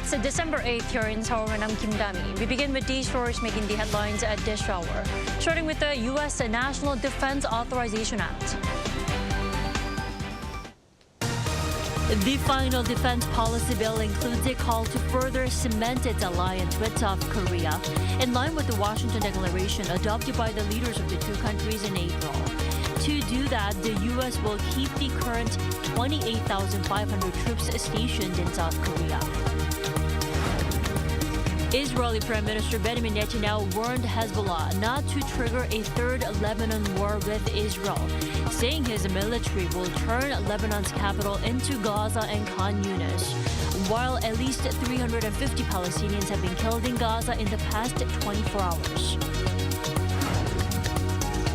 It's December 8th here in Seoul, and I'm Kim Dami. We begin with these stories making the headlines at this hour, starting with the U.S. National Defense Authorization Act. The final defense policy bill includes a call to further cement its alliance with South Korea, in line with the Washington Declaration adopted by the leaders of the two countries in April. To do that, the U.S. will keep the current 28,500 troops stationed in South Korea. Israeli Prime Minister Benjamin Netanyahu warned Hezbollah not to trigger a third Lebanon war with Israel, saying his military will turn Lebanon's capital into Gaza and Khan Yunis, while at least 350 Palestinians have been killed in Gaza in the past 24 hours.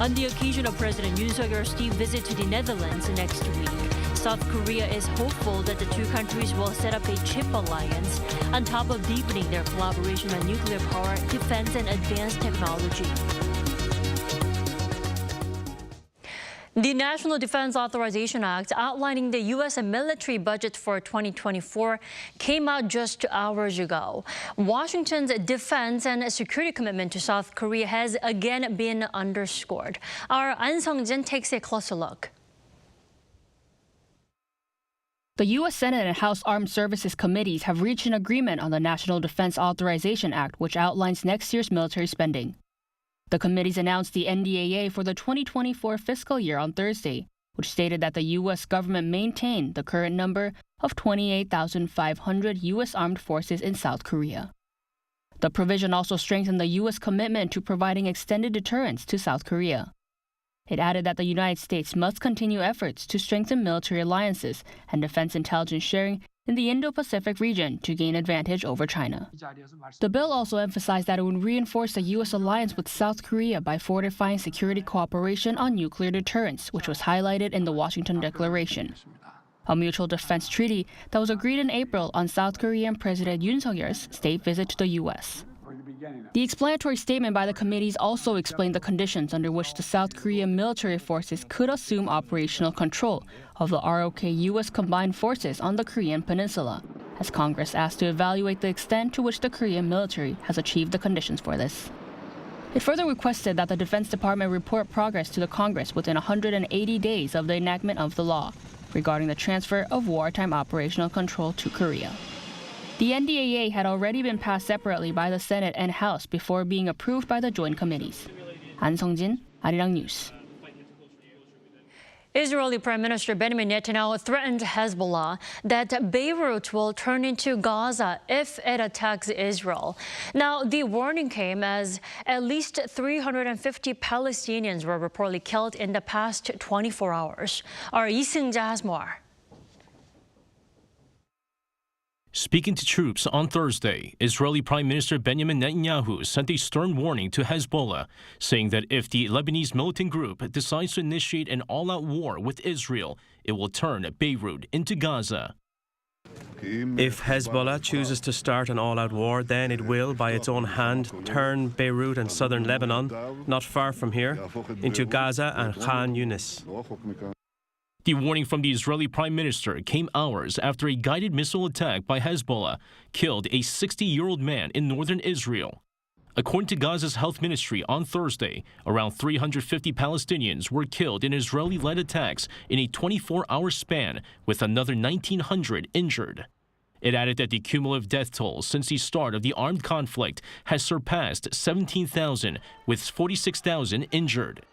On the occasion of President Yoon Suk-yeol's visit to the Netherlands next week, South Korea is hopeful that the two countries will set up a chip alliance on top of deepening their collaboration on nuclear power, defense, and advanced technology. The National Defense Authorization Act, outlining the U.S. military budget for 2024, came out just hours ago. Washington's defense and security commitment to South Korea has again been underscored. Our An Sung-jin takes a closer look. The U.S. Senate and House Armed Services Committees have reached an agreement on the National Defense Authorization Act, which outlines next year's military spending. The committees announced the NDAA for the 2024 fiscal year on Thursday, which stated that the U.S. government maintained the current number of 28,500 U.S. armed forces in South Korea. The provision also strengthened the U.S. commitment to providing extended deterrence to South Korea. It added that the United States must continue efforts to strengthen military alliances and defense intelligence sharing in the Indo-Pacific region to gain advantage over China. The bill also emphasized that it would reinforce the U.S. alliance with South Korea by fortifying security cooperation on nuclear deterrence, which was highlighted in the Washington Declaration, a mutual defense treaty that was agreed in April on South Korean President Yoon Suk-yeol's state visit to the U.S. The explanatory statement by the committees also explained the conditions under which the South Korean military forces could assume operational control of the ROK U.S. combined forces on the Korean peninsula, as Congress asked to evaluate the extent to which the Korean military has achieved the conditions for this. It further requested that the Defense Department report progress to the Congress within 180 days of the enactment of the law regarding the transfer of wartime operational control to Korea. The NDAA had already been passed separately by the Senate and House before being approved by the joint committees. An Sung-jin, Arirang News. Israeli Prime Minister Benjamin Netanyahu threatened Hezbollah that Beirut will turn into Gaza if it attacks Israel. Now, the warning came as at least 350 Palestinians were reportedly killed in the past 24 hours. Our Lee Seung-ja has more. Speaking to troops on Thursday, Israeli Prime Minister Benjamin Netanyahu sent a stern warning to Hezbollah, saying that if the Lebanese militant group decides to initiate an all-out war with Israel, it will turn Beirut into Gaza. If Hezbollah chooses to start an all-out war, then it will, by its own hand, turn Beirut and southern Lebanon, not far from here, into Gaza and Khan Yunis. The warning from the Israeli Prime Minister came hours after a guided missile attack by Hezbollah killed a 60-year-old man in northern Israel. According to Gaza's health ministry on Thursday, around 350 Palestinians were killed in Israeli-led attacks in a 24-hour span, with another 1,900 injured. It added that the cumulative death toll since the start of the armed conflict has surpassed 17,000, with 46,000 injured.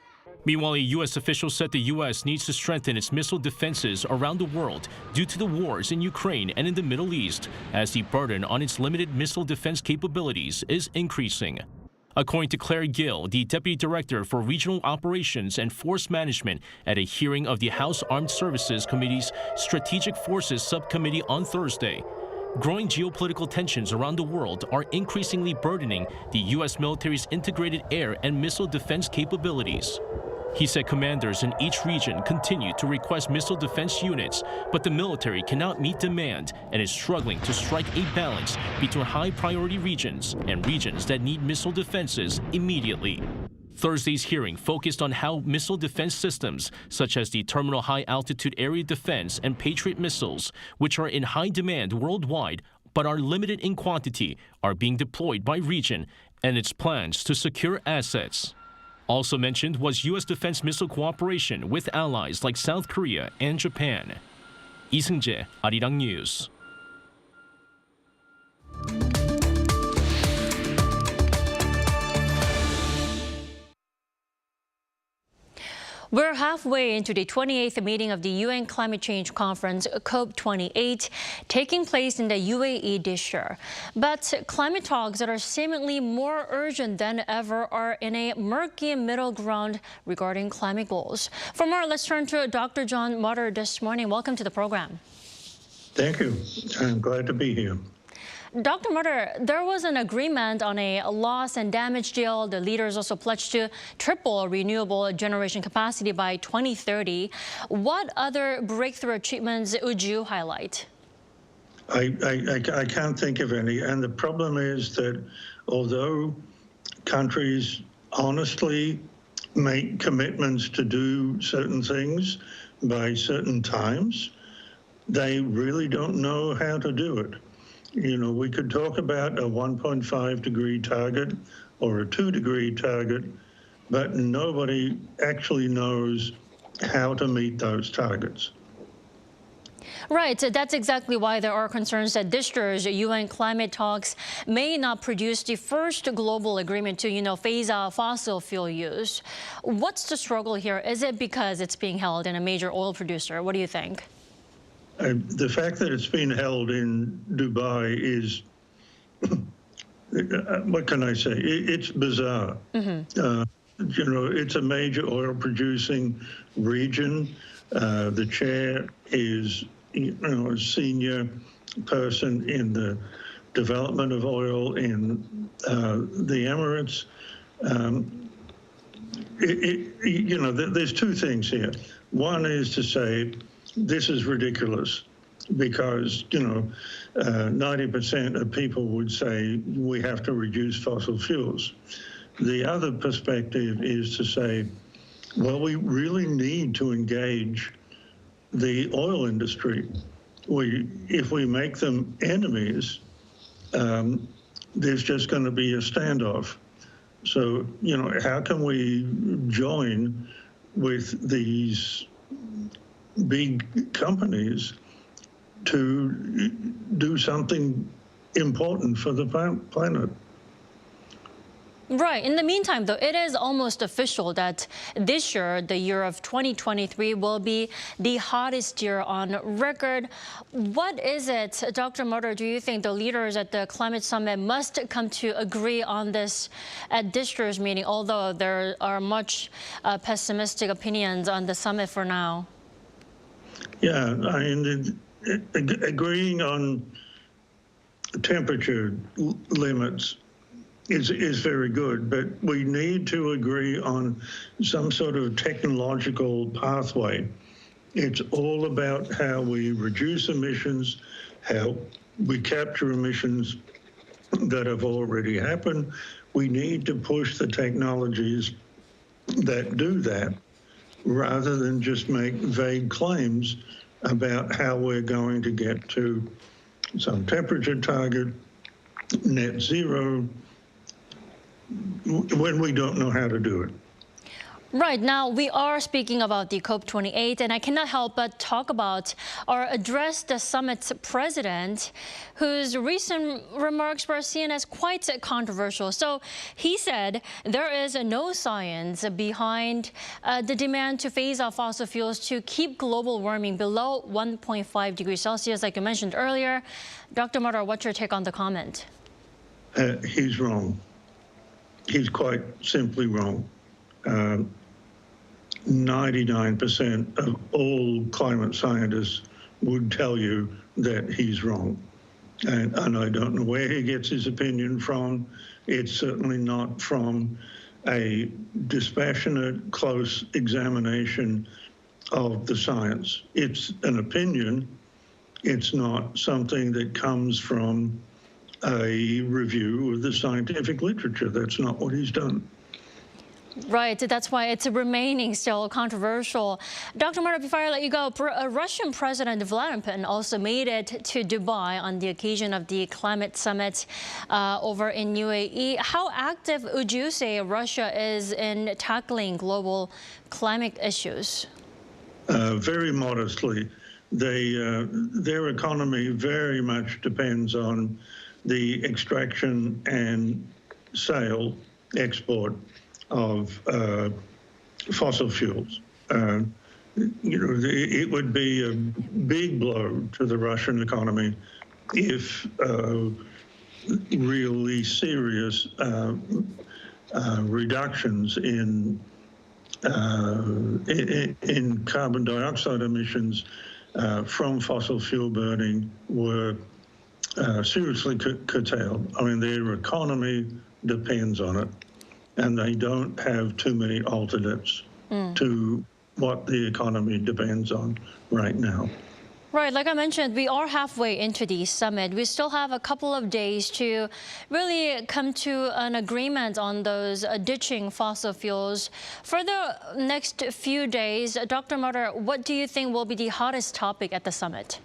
Meanwhile, a U.S. official said the U.S. needs to strengthen its missile defenses around the world due to the wars in Ukraine and in the Middle East, as the burden on its limited missile defense capabilities is increasing. According to Claire Gill, the Deputy Director for Regional Operations and Force Management at a hearing of the House Armed Services Committee's Strategic Forces Subcommittee on Thursday, growing geopolitical tensions around the world are increasingly burdening the U.S. military's integrated air and missile defense capabilities. He said commanders in each region continue to request missile defense units, but the military cannot meet demand and is struggling to strike a balance between high-priority regions and regions that need missile defenses immediately. Thursday's hearing focused on how missile defense systems, such as the Terminal High Altitude Area Defense and Patriot missiles, which are in high demand worldwide, but are limited in quantity, are being deployed by region and its plans to secure assets. Also mentioned was U.S. defense missile cooperation with allies like South Korea and Japan. Lee Seung-jae, Arirang News. We're halfway into the 28th meeting of the UN Climate Change Conference, COP28, taking place in the UAE this year. But climate talks that are seemingly more urgent than ever are in a murky middle ground regarding climate goals. For more, let's turn to Dr. John Mutter this morning. Welcome to the program. Thank you. I'm glad to be here. Dr. Mutter, there was an agreement on a loss and damage deal. The leaders also pledged to triple renewable generation capacity by 2030. What other breakthrough achievements would you highlight? I can't think of any. And the problem is that although countries honestly make commitments to do certain things by certain times, they really don't know how to do it. You know, we could talk about a 1.5 degree target or a 2 degree target, but nobody actually knows how to meet those targets. Right. That's exactly why there are concerns that this year's UN climate talks may not produce the first global agreement to, phase out fossil fuel use. What's the struggle here? Is it because it's being held in a major oil producer? What do you think? The fact that it's been held in Dubai is, what can I say? It's bizarre. It's a major oil-producing region. The chair is, a senior person in the development of oil in the Emirates. There's two things here. One is to say, this is ridiculous because, 90% of people would say we have to reduce fossil fuels. The other perspective is to say, well, we really need to engage the oil industry. If we make them enemies, there's just going to be a standoff. So, how can we join with these big companies to do something important for the planet? Right. In the meantime, though, it is almost official that this year, the year of 2023, will be the hottest year on record. What is it, Dr. Mutter, do you think the leaders at the climate summit must come to agree on this at this year's meeting, although there are much pessimistic opinions on the summit for now? Yeah, I mean, agreeing on temperature limits is very good, but we need to agree on some sort of technological pathway. It's all about how we reduce emissions, how we capture emissions that have already happened. We need to push the technologies that do that rather than just make vague claims about how we're going to get to some temperature target, net zero, when we don't know how to do it. Right. Now, we are speaking about the COP28, and I cannot help but talk about or address the summit's president, whose recent remarks were seen as quite controversial. So he said there is no science behind the demand to phase out fossil fuels to keep global warming below 1.5 degrees Celsius, like you mentioned earlier. Dr. Mutter, what's your take on the comment? He's wrong. He's quite simply wrong. 99% of all climate scientists would tell you that he's wrong. And I don't know where he gets his opinion from. It's certainly not from a dispassionate, close examination of the science. It's an opinion. It's not something that comes from a review of the scientific literature. That's not what he's done. Right, that's why it's remaining still controversial. Dr. Marta, before I let you go, Russian President Vladimir Putin also made it to Dubai on the occasion of the climate summit over in UAE. How active would you say Russia is in tackling global climate issues? Very modestly. Their economy very much depends on the extraction and export of fossil fuels. It would be a big blow to the Russian economy if really serious reductions in carbon dioxide emissions from fossil fuel burning were seriously curtailed. I mean, their economy depends on it, and they don't have too many alternates to what the economy depends on right now. Right, like I mentioned, we are halfway into the summit. We still have a couple of days to really come to an agreement on those ditching fossil fuels. For the next few days, Dr. Marta, what do you think will be the hottest topic at the summit?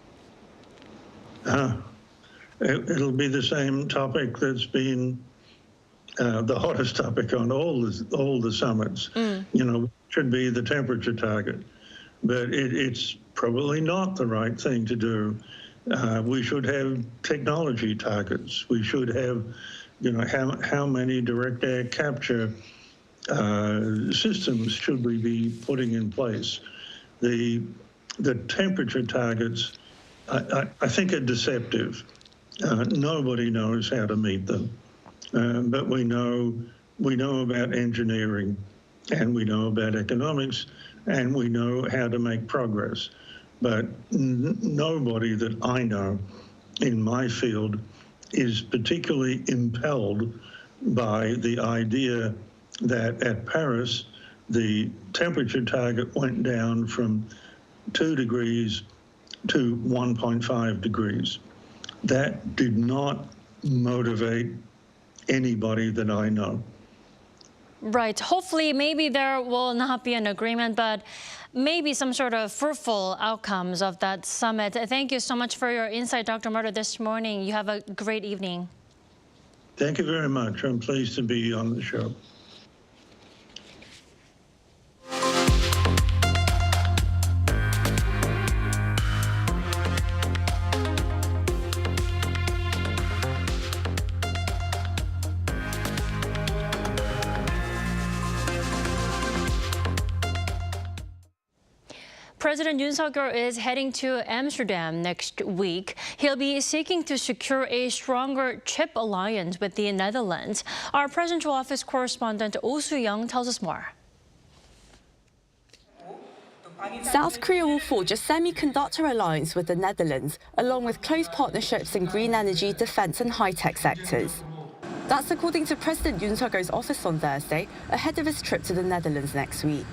It'll be the same topic that's been the hottest topic on all the summits. Should be the temperature target, but it's probably not the right thing to do. We should have technology targets. We should have, how many direct air capture systems should we be putting in place? The temperature targets, I think, are deceptive. Nobody knows how to meet them. But we know about engineering, and we know about economics, and we know how to make progress. But nobody that I know in my field is particularly impelled by the idea that at Paris, the temperature target went down from 2 degrees to 1.5 degrees. That did not motivate anybody that I know. Right. Hopefully, maybe there will not be an agreement, but maybe some sort of fruitful outcomes of that summit. Thank you so much for your insight, Dr. Marta, this morning. You have a great evening. Thank you very much. I'm pleased to be on the show. President Yoon Suk-yeol is heading to Amsterdam next week. He'll be seeking to secure a stronger chip alliance with the Netherlands. Our presidential office correspondent Oh Soo-young tells us more. South Korea will forge a semiconductor alliance with the Netherlands, along with close partnerships in green energy, defense and high-tech sectors. That's according to President Yoon Suk-yeol's office on Thursday, ahead of his trip to the Netherlands next week.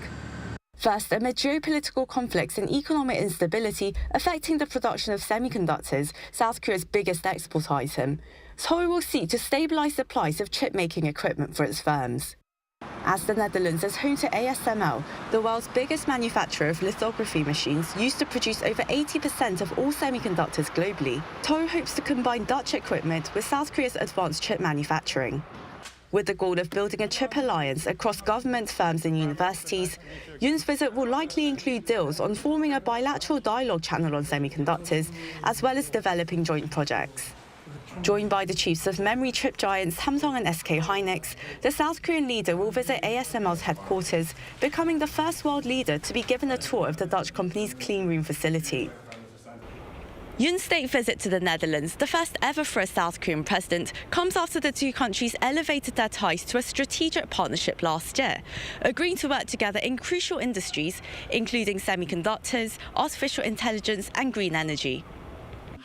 First, amid geopolitical conflicts and economic instability affecting the production of semiconductors, South Korea's biggest export item, Seoul will seek to stabilize supplies of chip-making equipment for its firms. As the Netherlands is home to ASML, the world's biggest manufacturer of lithography machines used to produce over 80% of all semiconductors globally, Seoul hopes to combine Dutch equipment with South Korea's advanced chip manufacturing. With the goal of building a chip alliance across government, firms and universities, Yoon's visit will likely include deals on forming a bilateral dialogue channel on semiconductors, as well as developing joint projects. Joined by the chiefs of memory chip giants Samsung and SK Hynix, the South Korean leader will visit ASML's headquarters, becoming the first world leader to be given a tour of the Dutch company's clean room facility. Yoon's state visit to the Netherlands, the first ever for a South Korean president, comes after the two countries elevated their ties to a strategic partnership last year, agreeing to work together in crucial industries, including semiconductors, artificial intelligence and green energy.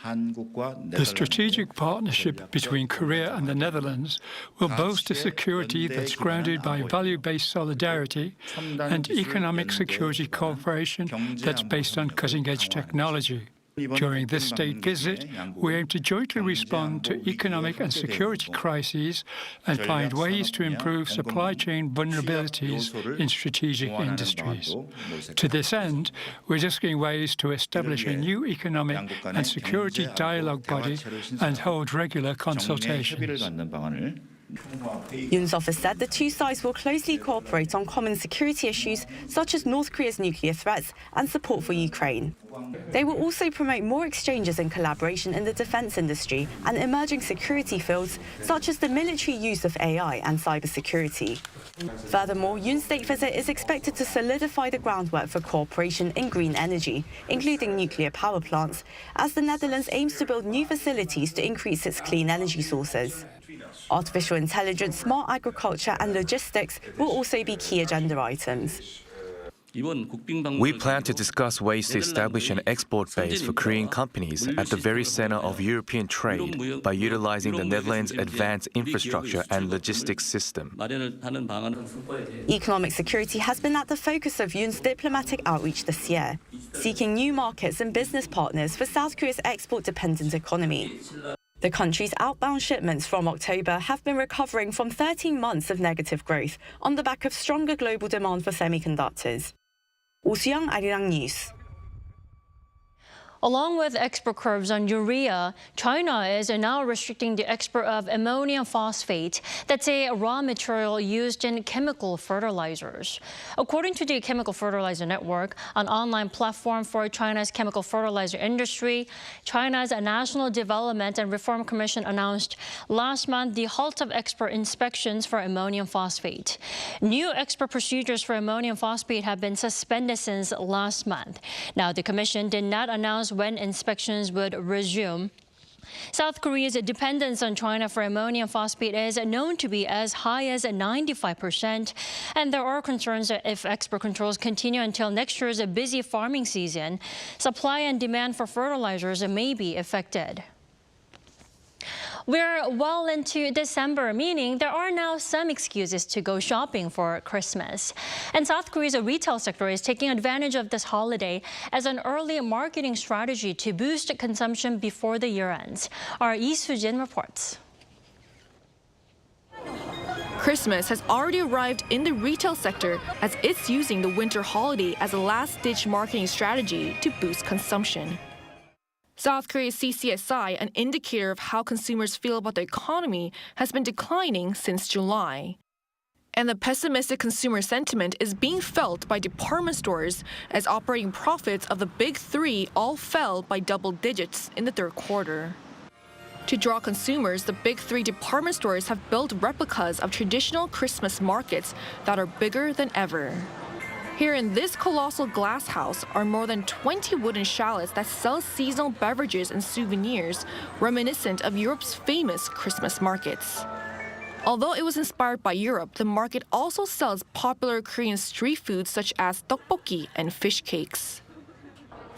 The strategic partnership between Korea and the Netherlands will boast a security that's grounded by value-based solidarity and economic security cooperation that's based on cutting-edge technology. During this state visit, we aim to jointly respond to economic and security crises and find ways to improve supply chain vulnerabilities in strategic industries. To this end, we're discussing ways to establish a new economic and security dialogue body and hold regular consultations. Yoon's office said the two sides will closely cooperate on common security issues such as North Korea's nuclear threats and support for Ukraine. They will also promote more exchanges and collaboration in the defense industry and emerging security fields such as the military use of AI and cybersecurity. Furthermore, Yoon's state visit is expected to solidify the groundwork for cooperation in green energy, including nuclear power plants, as the Netherlands aims to build new facilities to increase its clean energy sources. Artificial intelligence, smart agriculture and logistics will also be key agenda items. We plan to discuss ways to establish an export base for Korean companies at the very center of European trade by utilizing the Netherlands' advanced infrastructure and logistics system. Economic security has been at the focus of Yoon's diplomatic outreach this year, seeking new markets and business partners for South Korea's export-dependent economy. The country's outbound shipments from October have been recovering from 13 months of negative growth on the back of stronger global demand for semiconductors. Oh Soo-young, Arirang News. Along with export curbs on urea, China is now restricting the export of ammonium phosphate. That's a raw material used in chemical fertilizers. According to the Chemical Fertilizer Network, an online platform for China's chemical fertilizer industry, China's National Development and Reform Commission announced last month the halt of export inspections for ammonium phosphate. New export procedures for ammonium phosphate have been suspended since last month. Now, the commission did not announce when inspections would resume. South Korea's dependence on China for ammonium phosphate is known to be as high as 95%, and there are concerns that if export controls continue until next year's busy farming season, supply and demand for fertilizers may be affected. We're well into December, meaning there are now some excuses to go shopping for Christmas. And South Korea's retail sector is taking advantage of this holiday as an early marketing strategy to boost consumption before the year ends. Our Lee Soo-jin reports. Christmas has already arrived in the retail sector as it's using the winter holiday as a last-ditch marketing strategy to boost consumption. South Korea's CCSI, an indicator of how consumers feel about the economy, has been declining since July. And the pessimistic consumer sentiment is being felt by department stores as operating profits of the big three all fell by double digits in the third quarter. To draw consumers, the big three department stores have built replicas of traditional Christmas markets that are bigger than ever. Here in this colossal glass house are more than 20 wooden chalets that sell seasonal beverages and souvenirs reminiscent of Europe's famous Christmas markets. Although it was inspired by Europe, the market also sells popular Korean street foods such as tteokbokki and fish cakes.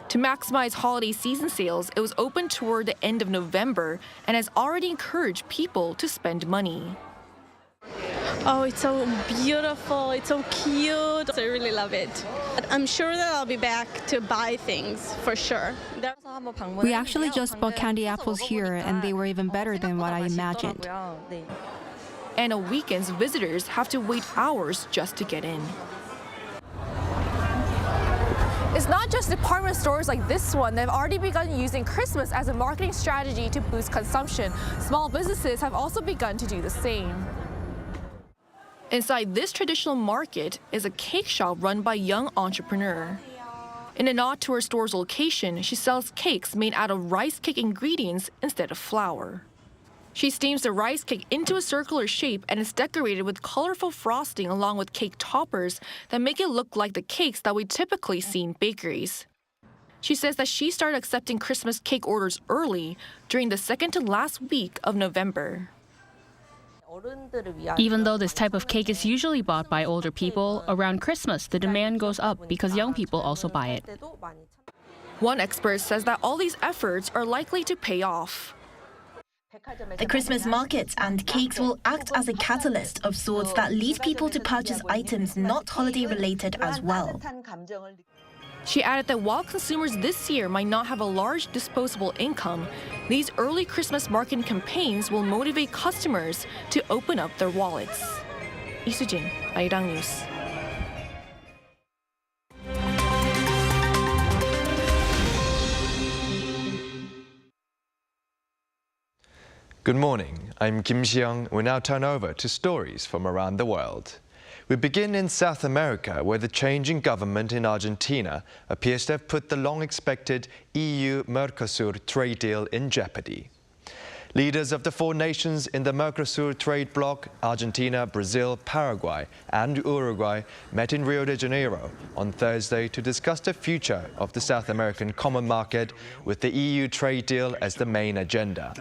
To maximize holiday season sales, it was open toward the end of November and has already encouraged people to spend money. Oh, it's so beautiful, it's so cute. I really love it. I'm sure that I'll be back to buy things, for sure. We actually just bought candy apples here, and they were even better than what I imagined. And on weekends, visitors have to wait hours just to get in. It's not just department stores like this one. They've already begun using Christmas as a marketing strategy to boost consumption. Small businesses have also begun to do the same. Inside this traditional market is a cake shop run by a young entrepreneur. In a nod to her store's location, she sells cakes made out of rice cake ingredients instead of flour. She steams the rice cake into a circular shape and is decorated with colorful frosting along with cake toppers that make it look like the cakes that we typically see in bakeries. She says that she started accepting Christmas cake orders early during the second to last week of November. Even though this type of cake is usually bought by older people, around Christmas the demand goes up because young people also buy it. One expert says that all these efforts are likely to pay off. The Christmas markets and cakes will act as a catalyst of sorts that lead people to purchase items not holiday-related as well. She added that while consumers this year might not have a large disposable income, these early Christmas marketing campaigns will motivate customers to open up their wallets. 이수진, 아리랑 뉴스. Good morning, I'm Kim Xiang. We now turn over to stories from around the world. We begin in South America, where the changing government in Argentina appears to have put the long-expected EU-Mercosur trade deal in jeopardy. Leaders of the 4 nations in the Mercosur trade bloc, Argentina, Brazil, Paraguay and Uruguay, met in Rio de Janeiro on Thursday to discuss the future of the South American common market, with the EU trade deal as the main agenda.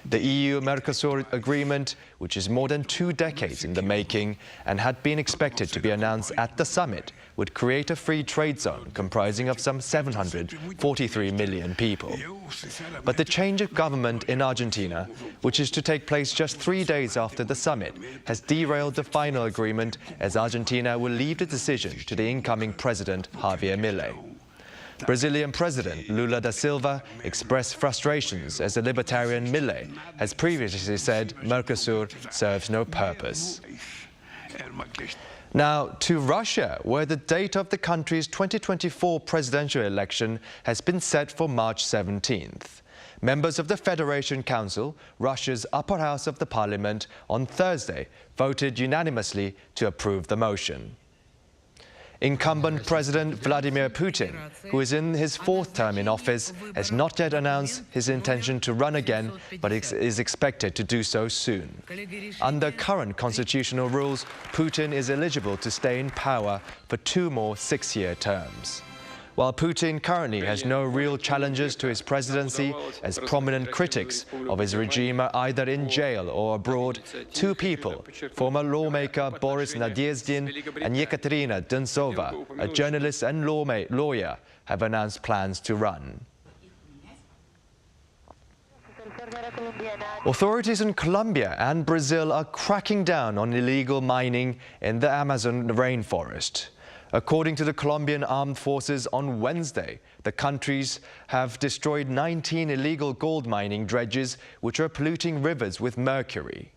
The EU-Mercosur agreement, which is more than 2 decades in the making and had been expected to be announced at the summit, would create a free trade zone comprising of some 743 million people. But the change of government in Argentina, which is to take place just 3 days after the summit, has derailed the final agreement, as Argentina will leave the decision to the incoming president, Javier Milei. Brazilian President Lula da Silva expressed frustrations as the libertarian Milei has previously said Mercosur serves no purpose. Now to Russia, where the date of the country's 2024 presidential election has been set for March 17th. Members of the Federation Council, Russia's upper house of the parliament, on Thursday voted unanimously to approve the motion. Incumbent President Vladimir Putin, who is in his 4th term in office, has not yet announced his intention to run again, but is expected to do so soon. Under current constitutional rules, Putin is eligible to stay in power for 2 more 6-year terms. While Putin currently has no real challenges to his presidency, as prominent critics of his regime are either in jail or abroad, 2 people, former lawmaker Boris Nadezhdin and Yekaterina Duntsova, a journalist and lawyer, have announced plans to run. Authorities in Colombia and Brazil are cracking down on illegal mining in the Amazon rainforest. According to the Colombian Armed Forces, on Wednesday, the countries have destroyed 19 illegal gold mining dredges which are polluting rivers with mercury.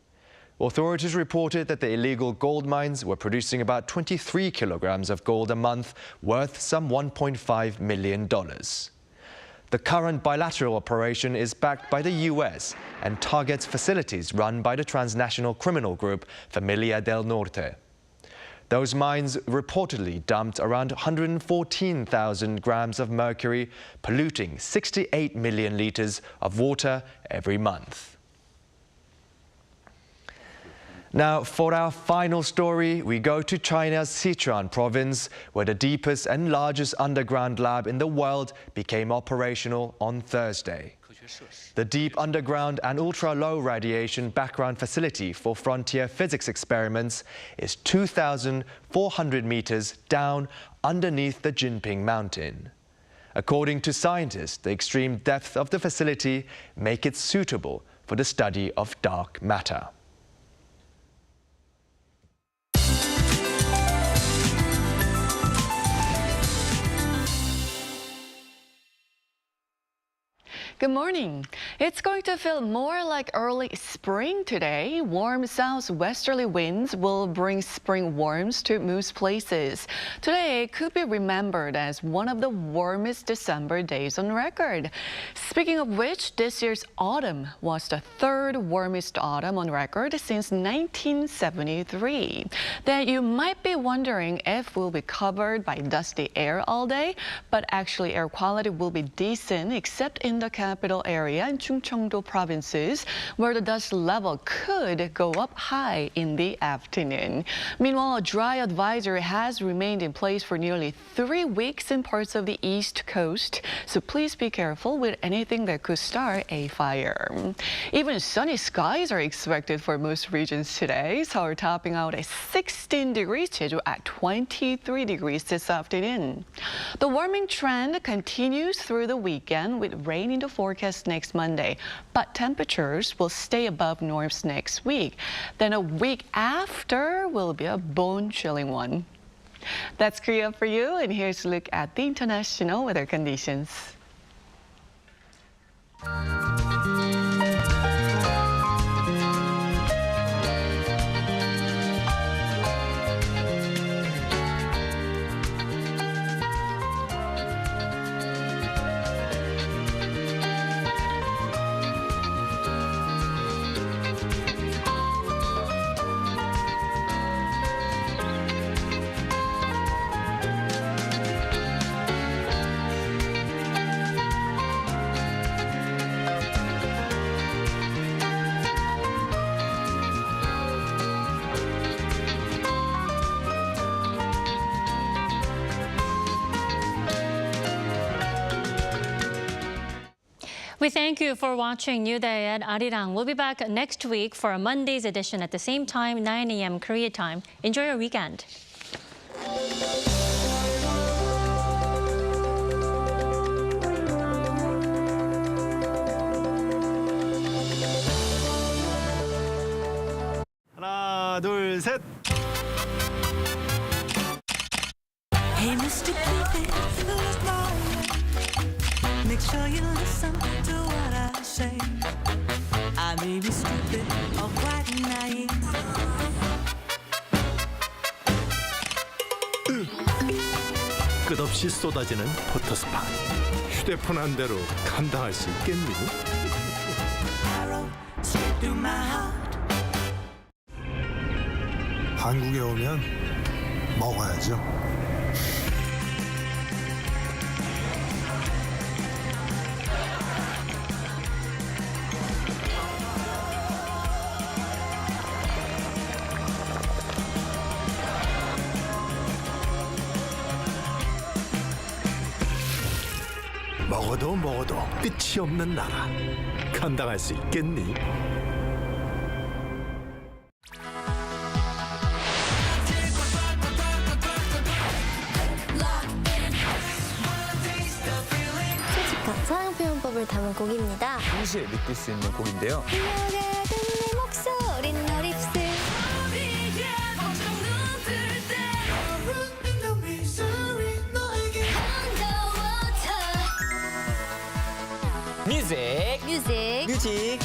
Authorities reported that the illegal gold mines were producing about 23 kilograms of gold a month, worth some $1.5 million. The current bilateral operation is backed by the US and targets facilities run by the transnational criminal group Familia del Norte. Those mines reportedly dumped around 114,000 grams of mercury, polluting 68 million liters of water every month. Now, for our final story, we go to China's Sichuan province, where the deepest and largest underground lab in the world became operational on Thursday. The Deep Underground and Ultra-Low Radiation Background Facility for Frontier Physics Experiments is 2,400 meters down underneath the Jinping Mountain. According to scientists, the extreme depth of the facility makes it suitable for the study of dark matter. Good morning. It's going to feel more like early spring today. Warm southwesterly winds will bring spring warmth to most places. Today could be remembered as one of the warmest December days on record. Speaking of which, this year's autumn was the 3rd warmest autumn on record since 1973. Then you might be wondering if we'll be covered by dusty air all day, but actually air quality will be decent except in the capital area and Chungcheongdo provinces, where the dust level could go up high in the afternoon. Meanwhile, a dry advisory has remained in place for nearly 3 weeks in parts of the East Coast, so please be careful with anything that could start a fire. Even sunny skies are expected for most regions today. Seoul topping out at 16 degrees, Jeju at 23 degrees this afternoon. The warming trend continues through the weekend with rain in the forecast next Monday, but temperatures will stay above norms next week. Then a week after will be a bone-chilling one. That's Korea for you, and here's a look at the international weather conditions. We thank you for watching New Day at Arirang. We'll be back next week for a Monday's edition at the same time, 9 a.m. Korea time. Enjoy your weekend. 하나, 둘, 셋. Hey, Mr. Cupid, who's wrong? Make sure you listen to what I say. I may be stupid or quite naive. 끝없이 쏟아지는 포토스팟. 휴대폰 한 대로 감당할 수 있겠니? Arrow straight through my heart. 한국에 오면 먹어야죠. 먹어도 끝이 없는 나라. 감당할 수 있겠니? 솔직한 사랑 표현법을 담은 곡입니다. 동시에 느낄 수 있는 곡인데요. 내 목소린 널 입술. 뮤직.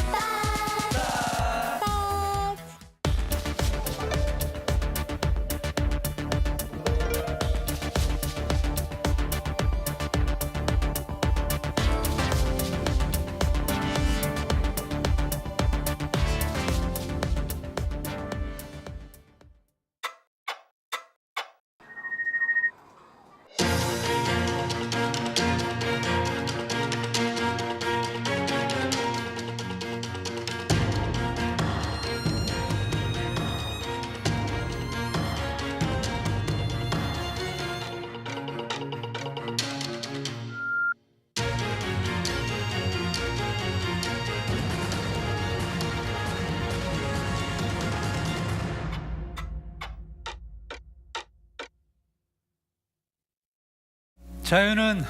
자유는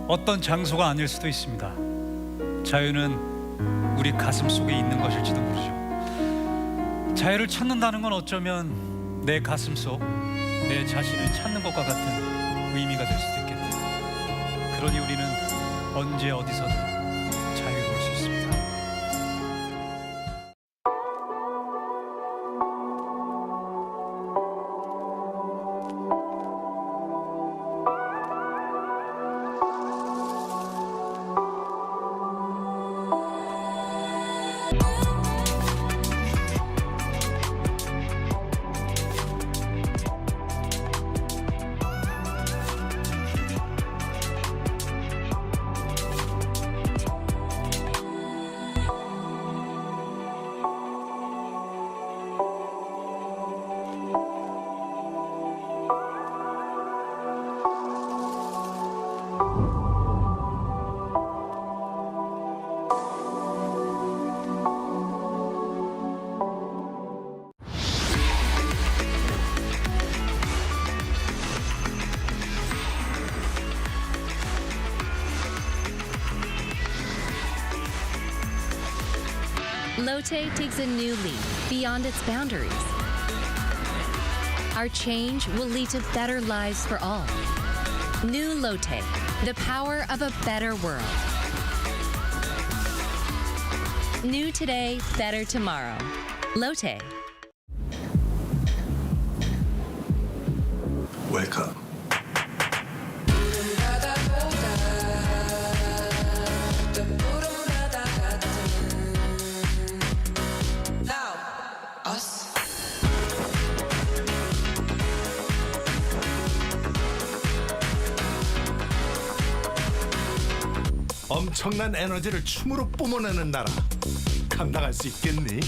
어떤 장소가 아닐 수도 있습니다. 자유는 우리 가슴 속에 있는 것일지도 모르죠. 자유를 찾는다는 건 어쩌면 내 가슴 속, 내 자신을 찾는 것과 같은 의미가 될 수도 있겠네요. 그러니 우리는 언제 어디서든 자유로울 수 있습니다. Lotte takes a new leap beyond its boundaries. our change will lead to better lives for all. New Lotte, the power of a better world. New today, better tomorrow. Lotte. Welcome. 엄청난 에너지를 춤으로 뿜어내는 나라. 감당할 수 있겠니?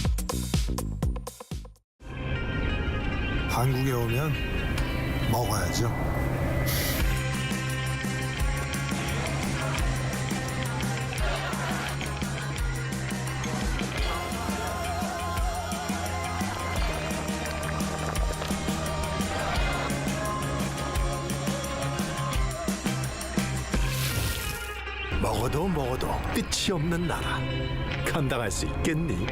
한국에 오면 먹어야죠. 먹어도 끝이 없는 나라. 감당할 수 있겠니?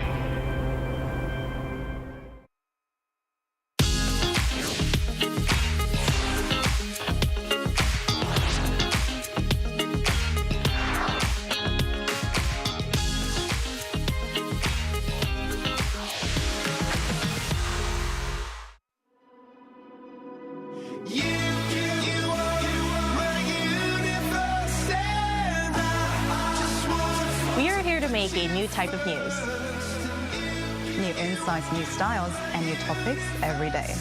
Make a new type of news. New insights, new styles, and new topics every day.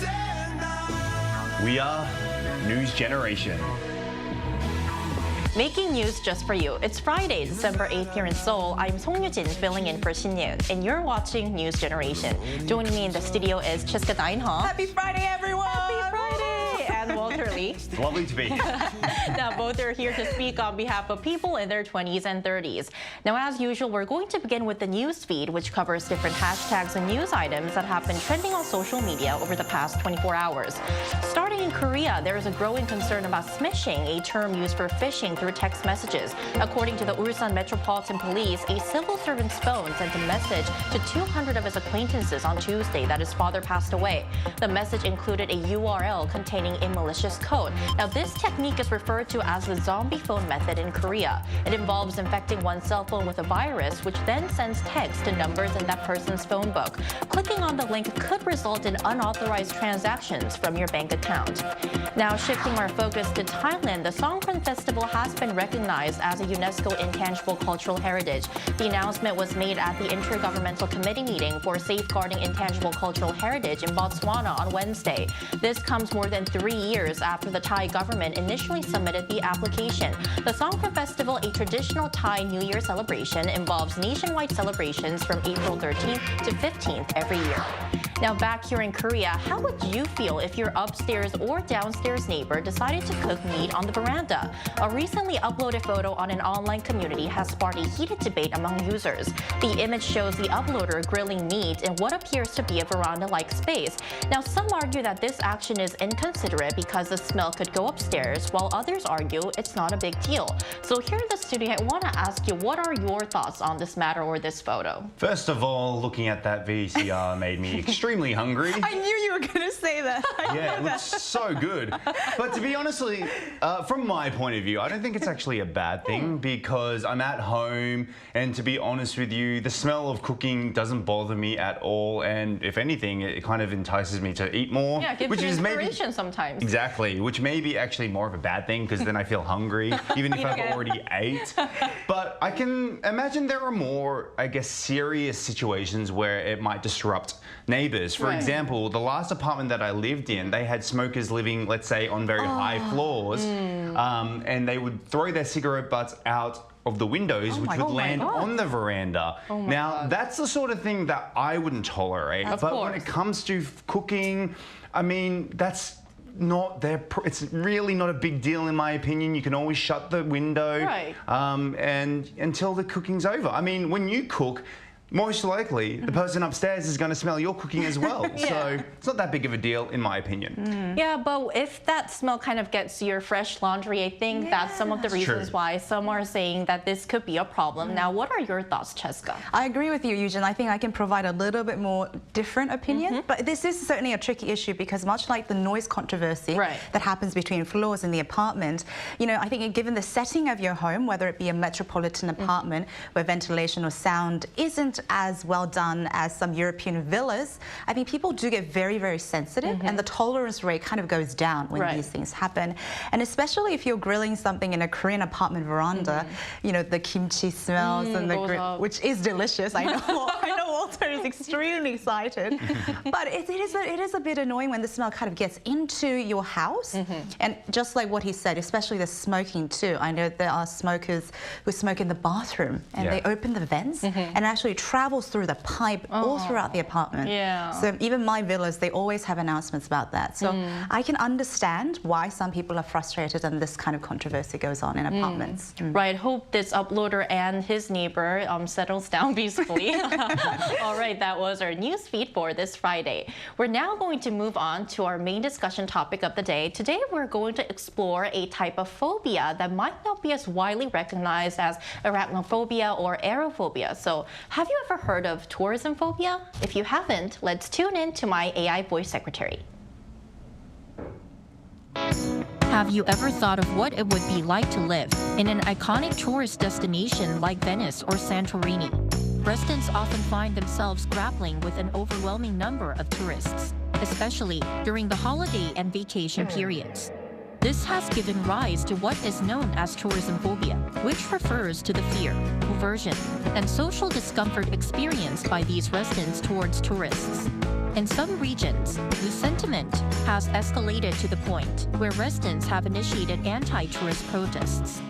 We are News Generation. Making news just for you. It's Friday, December 8th here in Seoul. I'm Song Yujin filling in for Shin Yoon, and you're watching News Generation. Joining me in the studio is Cheska Dainha. Happy Friday, everyone! Happy Friday! And Walter Lee. Lovely to be here. Now, both are here to speak on behalf of people in their 20s and 30s. Now, as usual, we're going to begin with the news feed, which covers different hashtags and news items that have been trending on social media over the past 24 hours. Starting in Korea, there is a growing concern about smishing, a term used for phishing through text messages. According to the Ulsan Metropolitan Police, a civil servant's phone sent a message to 200 of his acquaintances on Tuesday that his father passed away. The message included a URL containing a malicious code. Now, this technique is referred to as the zombie phone method in Korea. It involves infecting one's cell phone with a virus, which then sends text to numbers in that person's phone book. Clicking on the link could result in unauthorized transactions from your bank account. Now, shifting our focus to Thailand, the Songkran Festival has been recognized as a UNESCO Intangible Cultural Heritage. The announcement was made at the Intergovernmental Committee meeting for Safeguarding Intangible Cultural Heritage in Botswana on Wednesday. This comes more than 3 years after the Thai government initially submitted the application. The Songkran Festival, a traditional Thai New Year celebration, involves nationwide celebrations from April 13th to 15th every year. Now, back here in Korea, how would you feel if your upstairs or downstairs neighbor decided to cook meat on the veranda? A recently uploaded photo on an online community has sparked a heated debate among users. The image shows the uploader grilling meat in what appears to be a veranda-like space. Now, some argue that this action is inconsiderate because the smell could go upstairs, while others argue it's not a big deal. So here in the studio, I want to ask you, what are your thoughts on this matter or this photo? First of all, looking at that VCR made me extremely hungry. I knew you were going to say that. Yeah, it looks so good. But to be honestly, from my point of view, I don't think it's actually a bad thing because I'm at home, and to be honest with you, the smell of cooking doesn't bother me at all, and if anything, it kind of entices me to eat more. Yeah, gives you inspiration sometimes. Exactly, which may be actually more of a bad thing because then I feel hungry, even if I've already ate. But I can imagine there are more, I guess, serious situations where it might disrupt neighbors. For example, the last apartment that I lived in, they had smokers living, let's say, on very high floors, and they would throw their cigarette butts out of the windows, which would land on the veranda. Now, that's the sort of thing that I wouldn't tolerate. But when it comes to cooking, I mean, that's not their. It's really not a big deal in my opinion. You can always shut the window, and until the cooking's over. I mean, when you cook, most likely the person upstairs is going to smell your cooking as well. So it's not that big of a deal, in my opinion. Yeah, but if that smell kind of gets your fresh laundry, I think that's some of the reasons why some are saying that this could be a problem. Now, what are your thoughts, Cheska? I agree with you, Eugen. I think I can provide a little bit more different opinion, but this is certainly a tricky issue because much like the noise controversy that happens between floors in the apartment, you know, I think given the setting of your home, whether it be a metropolitan apartment where ventilation or sound isn't as well done as some European villas, I think people do get very, very sensitive and the tolerance rate kind of goes down when these things happen. And especially if you're grilling something in a Korean apartment veranda, you know, the kimchi smells and the grill, which is delicious. I know, I know Walter is extremely excited. But it is a bit annoying when the smell kind of gets into your house. And just like what he said, especially the smoking too. I know there are smokers who smoke in the bathroom and they open the vents and actually travels through the pipe all throughout the apartment. So even my villas, they always have announcements about that. So I can understand why some people are frustrated and this kind of controversy goes on in apartments. Right, hope this uploader and his neighbor settles down peacefully. All right, that was our news feed for this Friday. We're now going to move on to our main discussion topic of the day. Today, we're going to explore a type of phobia that might not be as widely recognized as arachnophobia or aerophobia. So, have you ever heard of tourism-phobia? If you haven't, let's tune in to my AI voice secretary. Have you ever thought of what it would be like to live in an iconic tourist destination like Venice or Santorini? Residents often find themselves grappling with an overwhelming number of tourists, especially during the holiday and vacation periods. This has given rise to what is known as tourism-phobia, which refers to the fear, aversion, and social discomfort experienced by these residents towards tourists. In some regions, the sentiment has escalated to the point where residents have initiated anti-tourist protests.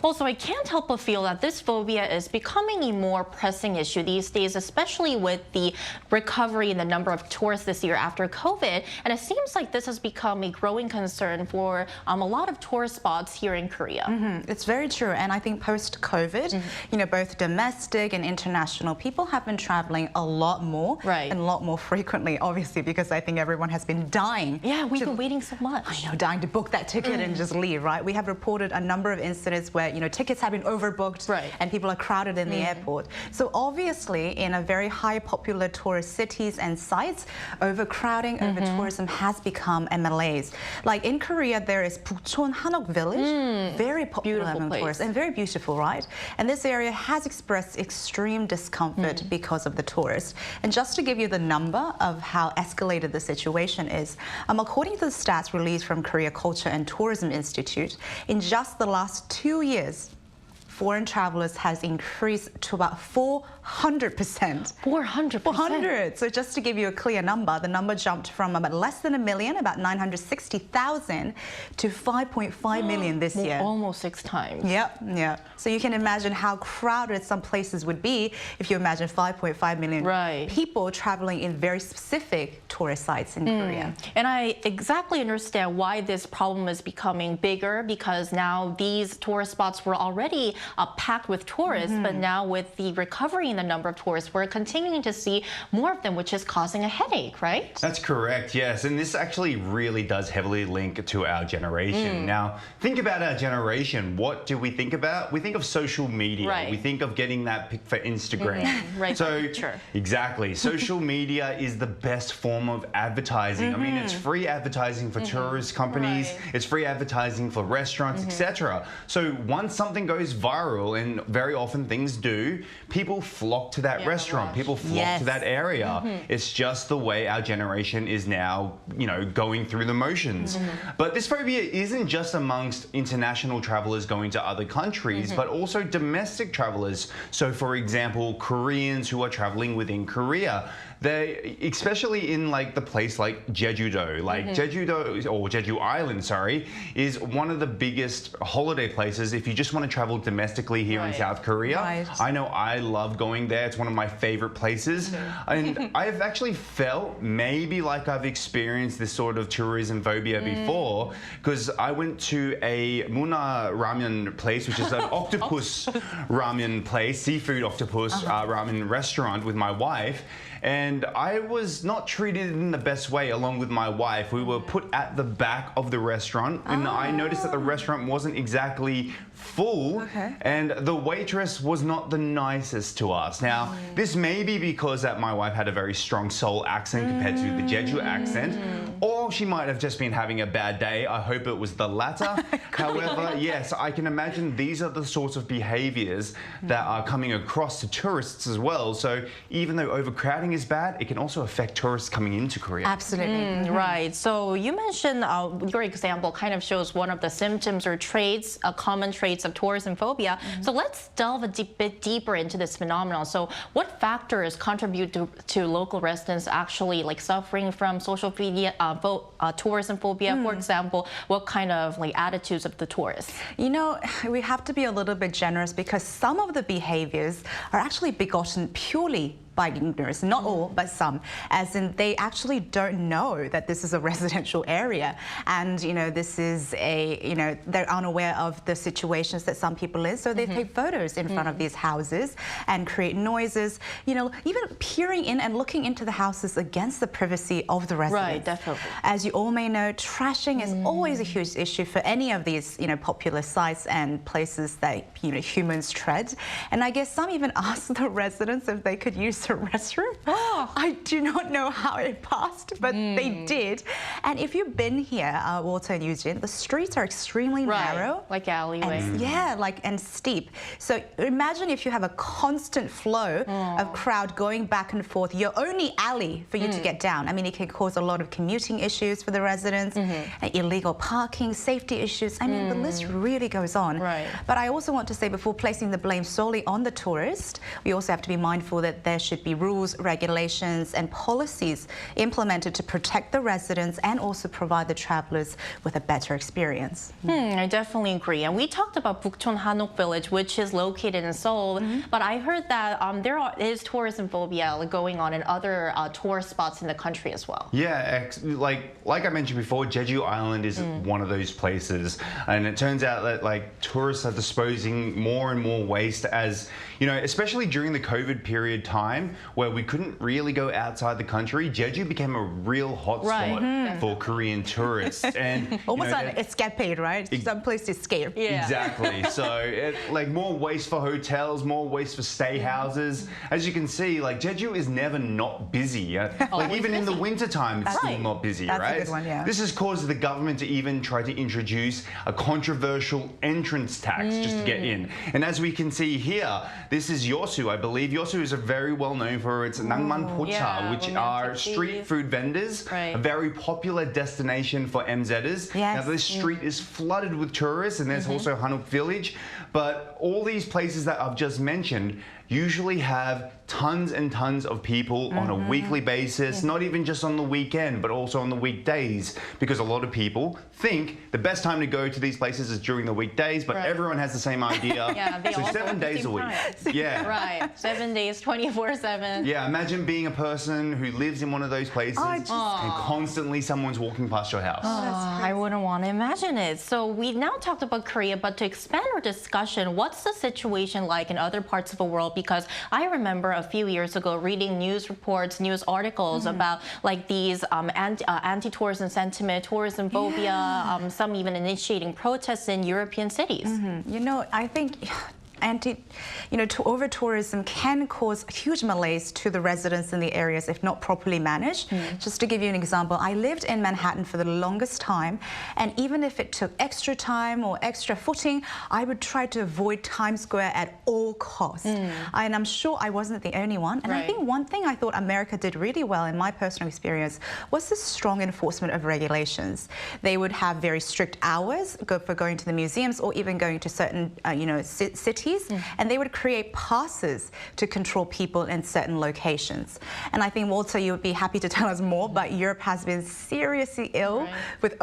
Also, I can't help but feel that this phobia is becoming a more pressing issue these days, especially with the recovery in the number of tourists this year after COVID. And it seems like this has become a growing concern for a lot of tourist spots here in Korea. It's very true. And I think post-COVID, you know, both domestic and international people have been traveling a lot more and a lot more frequently, obviously, because I think everyone has been dying. Yeah, we've been waiting so much. I know, dying to book that ticket and just leave, right? We have reported a number of incidents where, you know, tickets have been overbooked and people are crowded in the airport. So obviously, in a very high popular tourist cities and sites, overcrowding, over-tourism has become a malaise. Like in Korea, there is Bukchon Hanok Village, very popular among tourists and very beautiful, right? And this area has expressed extreme discomfort because of the tourists. And just to give you the number of how escalated the situation is, according to the stats released from Korea Culture and Tourism Institute, in just the last 2 years, foreign travelers has increased to about 400%. 400%? 400. So just to give you a clear number, the number jumped from about less than 1 million, about 960,000, to 5.5 million this year. Almost 6 times. Yeah. So you can imagine how crowded some places would be if you imagine 5.5 million people traveling in very specific tourist sites in Korea. And I exactly understand why this problem is becoming bigger, because now these tourist spots were already packed with tourists, but now with the recovery in the number of tourists, we're continuing to see more of them, which is causing a headache, right? That's correct, yes. And this actually really does heavily link to our generation. Now, think about our generation. What do we think about? We think of social media. We think of getting that pic for Instagram. Exactly. Social media is the best form of advertising. I mean, it's free advertising for tourist companies. It's free advertising for restaurants, etc. So once something goes viral, and very often things do, people flock to that restaurant. People flock to that area. It's just the way our generation is now, you know, going through the motions. But this phobia isn't just amongst international travelers going to other countries, but also domestic travelers. So for example, Koreans who are traveling within Korea, they, especially in like the place like Jeju-do, like Jeju-do, or Jeju Island, sorry, is one of the biggest holiday places if you just want to travel domestically here in South Korea. I know I love going going there. It's one of my favorite places. And I've actually felt maybe like I've experienced this sort of tourism-phobia before, because I went to a Muna ramen place, which is an octopus ramen place, seafood octopus ramen restaurant with my wife. And I was not treated in the best way along with my wife. We were put at the back of the restaurant, and I noticed that the restaurant wasn't exactly full, and the waitress was not the nicest to us. Now, this may be because that my wife had a very strong Seoul accent compared to the Jeju accent, or she might have just been having a bad day. I hope it was the latter. However, yes, I can imagine these are the sorts of behaviors that are coming across to tourists as well. So even though overcrowding is bad, it can also affect tourists coming into Korea. Absolutely. Right. So you mentioned your example kind of shows one of the symptoms or traits, common traits of tourism-phobia. So let's delve a bit deeper into this phenomenon. So what factors contribute to local residents actually like suffering from social media, tourism-phobia, for example? What kind of like attitudes of the tourists? You know, we have to be a little bit generous because some of the behaviors are actually begotten purely by ignorance, not all, but some, as in they actually don't know that this is a residential area, and you know this is a, you know, they're unaware of the situations that some people in, so they take photos in front of these houses and create noises, you know, even peering in and looking into the houses against the privacy of the residents. Right, definitely. As you all may know, trashing is always a huge issue for any of these, you know, popular sites and places that, you know, humans tread, and I guess some even ask the residents if they could use the restroom. I do not know how it passed, but they did. And if you've been here, Walter and Eugene, the streets are extremely narrow. Like alleyways. And, and steep. So imagine if you have a constant flow of crowd going back and forth, your only alley for you to get down. I mean, it can cause a lot of commuting issues for the residents, illegal parking, safety issues. I mean, the list really goes on. But I also want to say, before placing the blame solely on the tourist, we also have to be mindful that there should be rules, regulations, and policies implemented to protect the residents and also provide the travelers with a better experience. I definitely agree. And we talked about Bukchon Hanok Village, which is located in Seoul, but I heard that there is tourism-phobia going on in other tourist spots in the country as well. Yeah, like I mentioned before, Jeju Island is one of those places, and it turns out that like tourists are disposing more and more waste, as you know, especially during the COVID period time where we couldn't really go outside the country. Jeju became a real hotspot for Korean tourists, and almost like an escapade, right? Some place to escape. Exactly. So like more waste for hotels, more waste for stay houses. As you can see, like Jeju is never not busy. Like even in the winter time, it's still not busy, right? That's a good one, yeah. This has caused the government to even try to introduce a controversial entrance tax just to get in. And as we can see here, this is Yosu, I believe. Yosu is very well known for its Nangman Pocha, which are street food vendors, a very popular destination for MZers. Now this street is flooded with tourists, and there's also Hanok Village, but all these places that I've just mentioned usually have tons and tons of people on a weekly basis, not even just on the weekend, but also on the weekdays, because a lot of people think the best time to go to these places is during the weekdays, but everyone has the same idea. They so 7 days a week. Right, 7 days, 24/7. Yeah, imagine being a person who lives in one of those places and constantly someone's walking past your house. I wouldn't want to imagine it. So we now talked about Korea, but to expand our discussion, what's the situation like in other parts of the world? Because I remember a few years ago reading news reports, news articles about like these anti-tourism sentiment, tourism-phobia, some even initiating protests in European cities. You know, I think over-tourism can cause huge malaise to the residents in the areas if not properly managed. Just to give you an example, I lived in Manhattan for the longest time, and even if it took extra time or extra footing, I would try to avoid Times Square at all costs. And I'm sure I wasn't the only one. And I think one thing I thought America did really well in my personal experience was the strong enforcement of regulations. They would have very strict hours for going to the museums or even going to certain cities. authorities, and they would create passes to control people in certain locations. And I think, Walter, you would be happy to tell us more, but Europe has been seriously ill with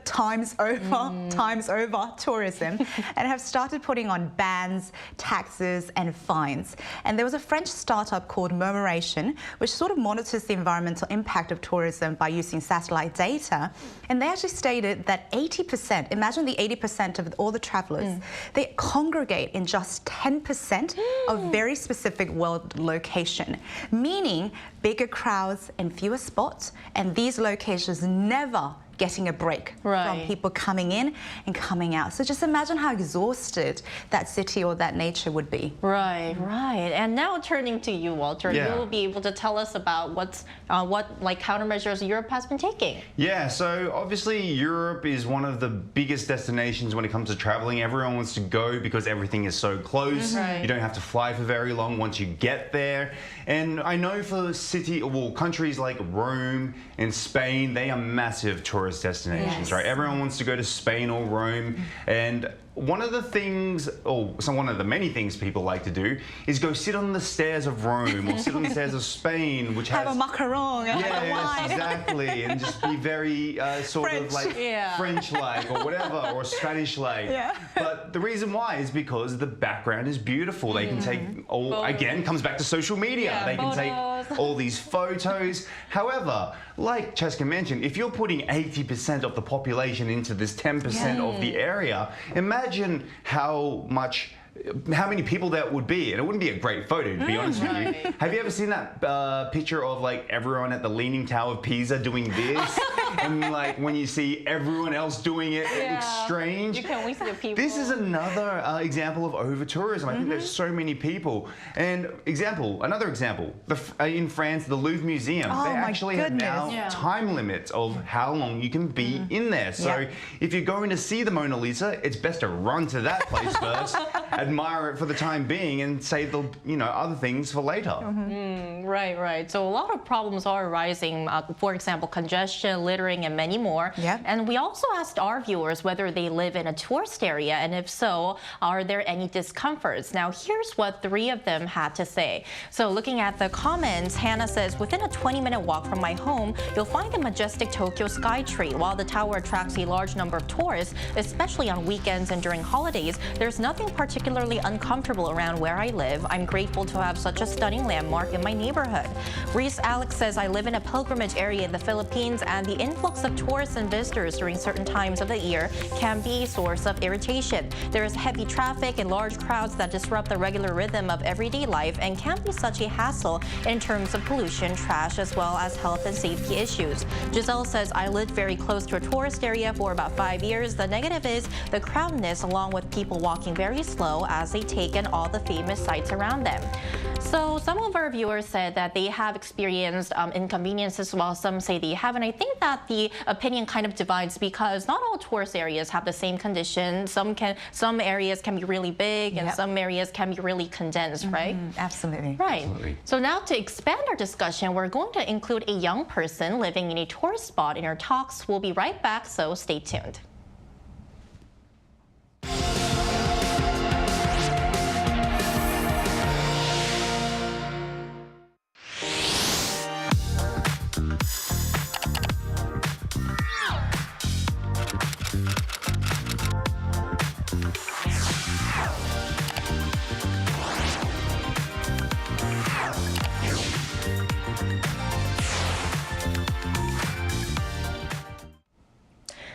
times over tourism and have started putting on bans, taxes and fines. And there was a French startup called Murmuration, which sort of monitors the environmental impact of tourism by using satellite data. And they actually stated that 80%, imagine the 80% of all the travelers, they congregate in just 10% of very specific world location, meaning bigger crowds and fewer spots, and these locations never getting a break from people coming in and coming out. So just imagine how exhausted that city or that nature would be. Right. And now turning to you, Walter, you will be able to tell us about what countermeasures Europe has been taking. Yeah, so obviously Europe is one of the biggest destinations when it comes to traveling. Everyone wants to go because everything is so close. You don't have to fly for very long once you get there. And I know for countries like Rome and Spain, they are massive tourist destinations, right? Everyone wants to go to Spain or Rome, and one of the many things people like to do is go sit on the stairs of Rome or sit on the stairs of Spain, which has a macaron, wine. Exactly, and just be very French-like or whatever, or Spanish-like. But the reason why is because the background is beautiful. They can take again, comes back to social media. They can take all these photos. However, like Cheska mentioned, if you're putting 80% of the population into this 10% of the area, imagine how many people that would be, and it wouldn't be a great photo, to be honest with you. Have you ever seen that picture of everyone at the Leaning Tower of Pisa doing this? And when you see everyone else doing it, it looks strange. You can only see the people. This is another example of over-tourism. I think there's so many people. And another example, in France, the Louvre Museum, they actually have now time limits of how long you can be in there. So if you're going to see the Mona Lisa, it's best to run to that place first, admire it for the time being, and save the other things for later. Right. So a lot of problems are arising. For example, congestion, littering, and many more. And we also asked our viewers whether they live in a tourist area, and if so, are there any discomforts? Now, here's what 3 of them had to say. So looking at the comments, Hannah says, within a 20-minute walk from my home, you'll find the majestic Tokyo Skytree. While the tower attracts a large number of tourists, especially on weekends and during holidays, there's nothing particularly uncomfortable around where I live. I'm grateful to have such a stunning landmark in my neighborhood. Reese Alex says, I live in a pilgrimage area in the Philippines, and the influx of tourists and visitors during certain times of the year can be a source of irritation. There is heavy traffic and large crowds that disrupt the regular rhythm of everyday life and can be such a hassle in terms of pollution, trash, as well as health and safety issues. Giselle says, I lived very close to a tourist area for about 5 years. The negative is the crowdedness, along with people walking very slow as they take in all the famous sights around them. So some of our viewers said that they have experienced inconveniences, while some say they haven't. I think that the opinion kind of divides because not all tourist areas have the same conditions. Some areas can be really big and some areas can be really condensed, right? Absolutely. Right. So now to expand our discussion, we're going to include a young person living in a tourist spot in our talks. We'll be right back, so stay tuned.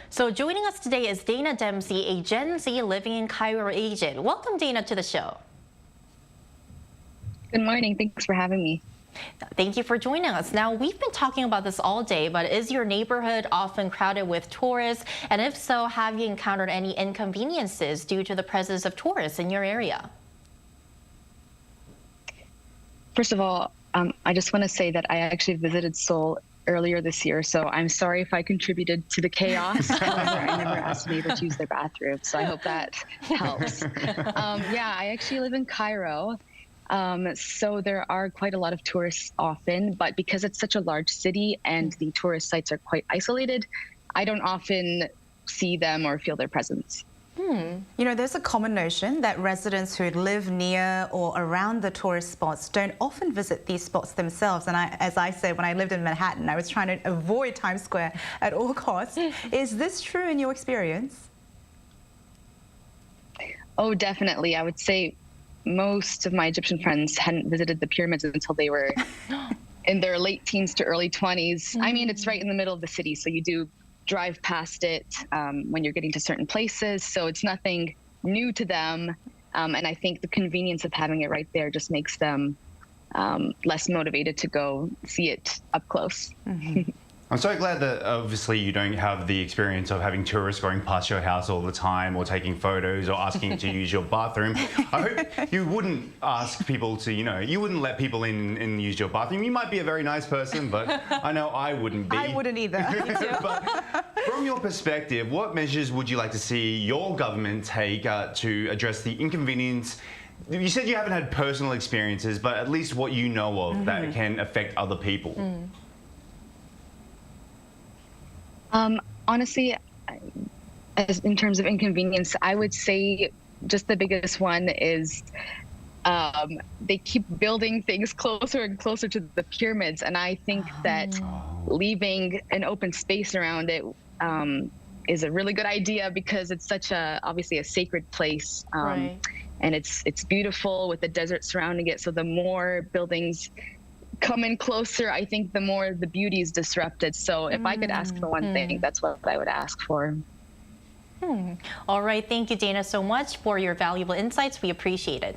So joining us today is Dana Dempsey, a Gen Z living in Cairo agent. Welcome, Dana, to the show. Good morning. Thanks for having me. Thank you for joining us. Now, we've been talking about this all day, but is your neighborhood often crowded with tourists? And if so, have you encountered any inconveniences due to the presence of tourists in your area? First of all, I just want to say that I actually visited Seoul earlier this year, so I'm sorry if I contributed to the chaos. However, I never asked a neighbor to use their bathroom, so I hope that helps. Yeah, I actually live in Cairo, so there are quite a lot of tourists often, but because it's such a large city and the tourist sites are quite isolated, I don't often see them or feel their presence. You know, there's a common notion that residents who live near or around the tourist spots don't often visit these spots themselves. And as I said, when I lived in Manhattan, I was trying to avoid Times Square at all costs. Is this true in your experience? Oh, definitely. I would say most of my Egyptian friends hadn't visited the pyramids until they were in their late teens to early 20s. I mean, it's right in the middle of the city, so you do drive past it when you're getting to certain places, so it's nothing new to them. And I think the convenience of having it right there just makes them less motivated to go see it up close. I'm so glad that obviously you don't have the experience of having tourists going past your house all the time or taking photos or asking to use your bathroom. I hope you wouldn't ask people to, you wouldn't let people in and use your bathroom. You might be a very nice person, but I know I wouldn't be. I wouldn't either. But from your perspective, what measures would you like to see your government take to address the inconvenience? You said you haven't had personal experiences, but at least what you know of that can affect other people. Honestly, as in terms of inconvenience, I would say just the biggest one is they keep building things closer and closer to the pyramids. And I think that leaving an open space around it is a really good idea because it's such obviously a sacred place. And it's beautiful with the desert surrounding it. So the more buildings come in closer, I think the more the beauty is disrupted. So if I could ask for one thing, that's what I would ask for. All right. Thank you, Dana, so much for your valuable insights. We appreciate it.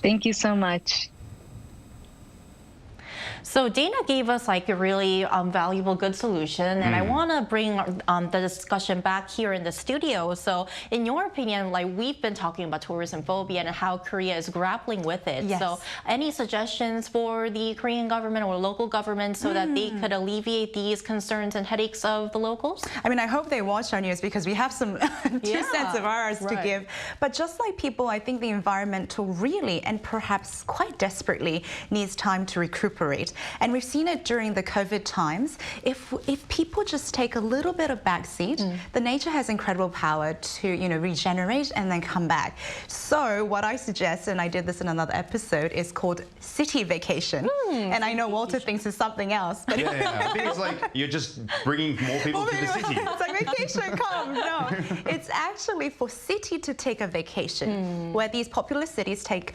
Thank you so much. So Dana gave us like a really valuable, good solution, and I want to bring the discussion back here in the studio. So in your opinion, like we've been talking about tourism phobia and how Korea is grappling with it. Yes. So any suggestions for the Korean government or local government so that they could alleviate these concerns and headaches of the locals? I mean, I hope they watch our news because we have some 2 cents of ours to give. But just like people, I think the environmental really and perhaps quite desperately needs time to recuperate. And we've seen it during the COVID times. If people just take a little bit of backseat, the nature has incredible power to regenerate and then come back. So what I suggest, and I did this in another episode, is called city vacation. And I know Walter thinks it's something else. But I think it's like you're just bringing more people to the city. It's like vacation, come. No, it's actually for city to take a vacation, where these popular cities take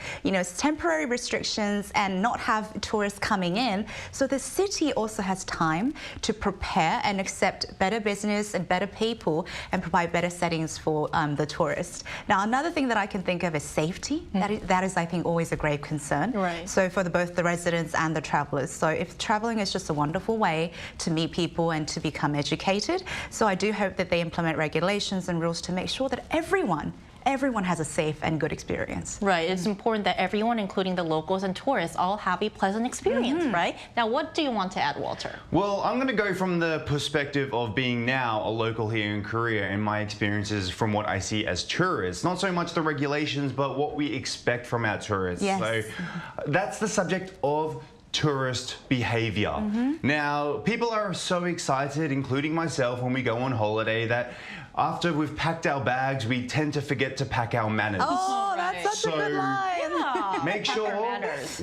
temporary restrictions and not have tourists coming in. So the city also has time to prepare and accept better business and better people and provide better settings for the tourists. Now, another thing that I can think of is safety. That is, I think, always a grave concern. So for both the residents and the travelers. So if traveling is just a wonderful way to meet people and to become educated, so I do hope that they implement regulations and rules to make sure that everyone has a safe and good experience. Right. It's important that everyone, including the locals and tourists, all have a pleasant experience, right? Now, what do you want to add, Walter? Well, I'm going to go from the perspective of being now a local here in Korea and my experiences from what I see as tourists. Not so much the regulations, but what we expect from our tourists. So that's the subject of tourist behavior. Now, people are so excited, including myself, when we go on holiday that after we've packed our bags, we tend to forget to pack our manners. Oh, that's such a good line. Make sure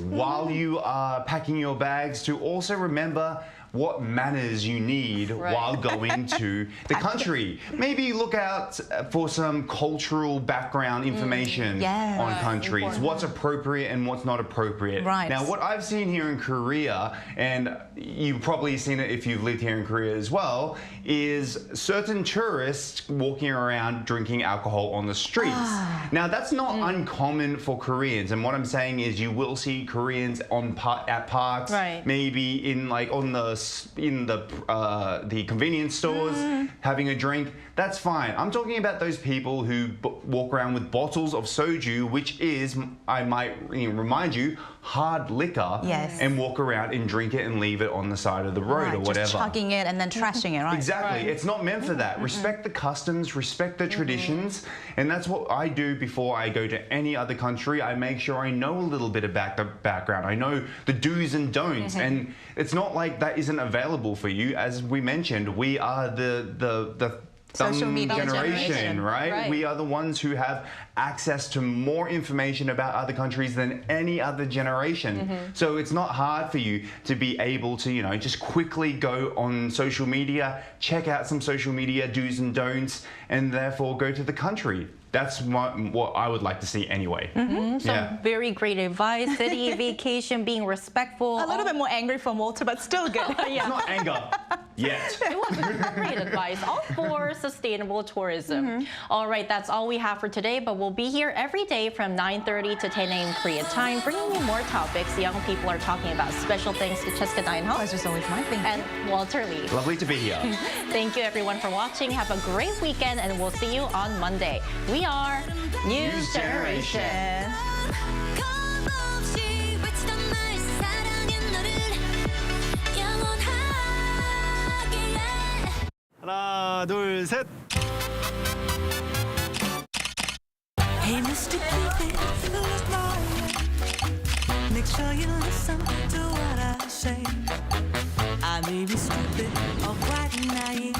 while you are packing your bags to also remember what manners you need while going to the country. Maybe look out for some cultural background information on countries, what's appropriate and what's not appropriate. Now, what I've seen here in Korea, and you've probably seen it if you've lived here in Korea as well, is certain tourists walking around drinking alcohol on the streets. Now, that's not uncommon for Koreans, and what I'm saying is you will see Koreans at parks, maybe in the convenience stores having a drink. That's fine. I'm talking about those people who walk around with bottles of soju, which is, I might remind you, hard liquor, and walk around and drink it and leave it on the side of the road or whatever. Just chugging it and then trashing it, right? Exactly. It's not meant for that. Respect the customs, respect the traditions, and that's what I do before I go to any other country. I make sure I know a little bit about the background. I know the do's and don'ts, and it's not like that isn't available for you. As we mentioned, we are the Social media generation, right? We are the ones who have access to more information about other countries than any other generation. So it's not hard for you to be able to, you know, just quickly go on social media, check out some social media do's and don'ts, and therefore go to the country. That's what I would like to see anyway. Some very great advice. City vacation, being respectful. A little bit more angry from Walter, but still good. It's not anger yet. It was great advice. All for sustainable tourism. All right, that's all we have for today, but we'll be here every day from 9:30 to 10 a.m. Korea time, bringing you more topics young people are talking about. Special thanks to Cheska Deinho. Pleasure's always mine. Thank you. And Walter Lee. Lovely to be here. Thank you everyone for watching. Have a great weekend, and we'll see you on Monday. We are News Generation. 하나, 둘, 셋. Hey, Mr. Cupid, who's mine? Make sure you listen to what I say. I may be stupid or quite naive,